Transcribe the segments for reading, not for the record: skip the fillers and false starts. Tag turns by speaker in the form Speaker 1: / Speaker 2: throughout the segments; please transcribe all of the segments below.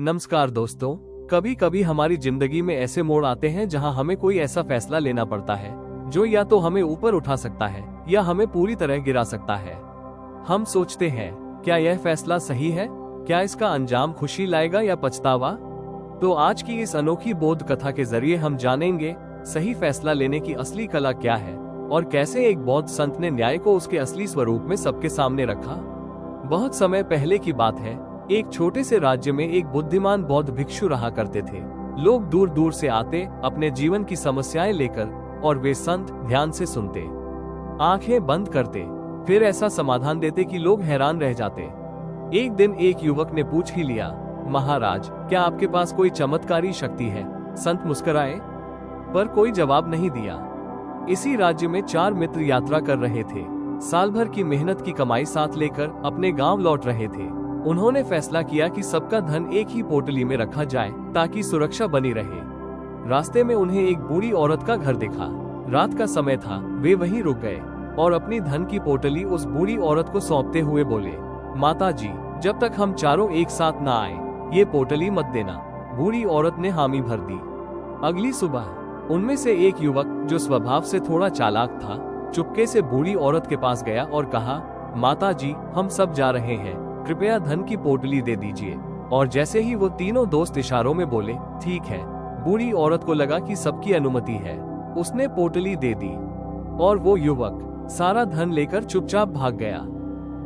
Speaker 1: नमस्कार दोस्तों। कभी कभी हमारी जिंदगी में ऐसे मोड़ आते हैं जहां हमें कोई ऐसा फैसला लेना पड़ता है जो या तो हमें ऊपर उठा सकता है या हमें पूरी तरह गिरा सकता है। हम सोचते हैं, क्या यह फैसला सही है? क्या इसका अंजाम खुशी लाएगा या पछतावा? तो आज की इस अनोखी बोध कथा के जरिए हम जानेंगे सही फैसला लेने की असली कला क्या है और कैसे एक बौद्ध संत ने न्याय को उसके असली स्वरूप में सबके सामने रखा। बहुत समय पहले की बात है। एक छोटे से राज्य में एक बुद्धिमान बौद्ध भिक्षु रहा करते थे। लोग दूर दूर से आते अपने जीवन की समस्याएं लेकर और वे संत ध्यान से सुनते, आंखें बंद करते, फिर ऐसा समाधान देते कि लोग हैरान रह जाते। एक दिन एक युवक ने पूछ ही लिया, महाराज, क्या आपके पास कोई चमत्कारी शक्ति है? संत मुस्कुराए, पर कोई जवाब नहीं दिया। इसी राज्य में 4 मित्र यात्रा कर रहे थे। साल भर की मेहनत की कमाई साथ लेकर अपने गांव लौट रहे थे। उन्होंने फैसला किया कि सबका धन एक ही पोटली में रखा जाए ताकि सुरक्षा बनी रहे। रास्ते में उन्हें एक बूढ़ी औरत का घर दिखा। रात का समय था। वे वहीं रुक गए और अपनी धन की पोटली उस बूढ़ी औरत को सौंपते हुए बोले, माता जी, जब तक हम चारों एक साथ ना आए ये पोटली मत देना। बूढ़ी औरत ने हामी भर दी। अगली सुबह उनमें से एक युवक, जो स्वभाव से थोड़ा चालाक था, चुपके से बूढ़ी औरत के पास गया और कहा, माता जी, हम सब जा रहे हैं, कृपया धन की पोटली दे दीजिए। और जैसे ही वो तीनों दोस्त इशारों में बोले, ठीक है, बूढ़ी औरत को लगा कि सबकी अनुमति है। उसने पोटली दे दी और वो युवक सारा धन लेकर चुपचाप भाग गया।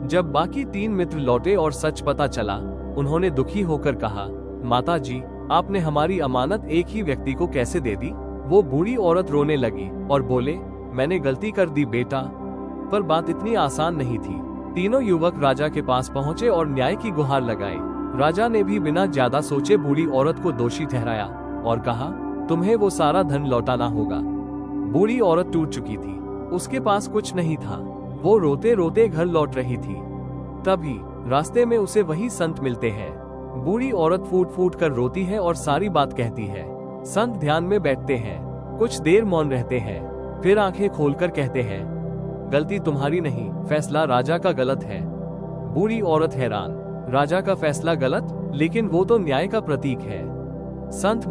Speaker 1: जब बाकी 3 मित्र लौटे और सच पता चला, उन्होंने दुखी होकर कहा, माता जी, आपने हमारी अमानत एक ही व्यक्ति को कैसे दे दी? वो बूढ़ी औरत रोने लगी और बोले, मैंने गलती कर दी बेटा। पर बात इतनी आसान नहीं थी। तीनों युवक राजा के पास पहुंचे और न्याय की गुहार लगाई। राजा ने भी बिना ज्यादा सोचे बूढ़ी औरत को दोषी ठहराया और कहा, तुम्हें वो सारा धन लौटाना होगा। बूढ़ी औरत टूट चुकी थी, उसके पास कुछ नहीं था। वो रोते रोते घर लौट रही थी। तभी रास्ते में उसे वही संत मिलते हैं। बूढ़ी औरत फूट फूट कर रोती है और सारी बात कहती है। संत ध्यान में बैठते हैं, कुछ देर मौन रहते हैं, फिर आंखें खोलकर कहते हैं, गलती तुम्हारी नहीं, फैसला राजा का गलत है। बूढ़ी औरत हैरान, राजा का फैसला गलत? लेकिन वो तो न्याय का प्रतीक है। संत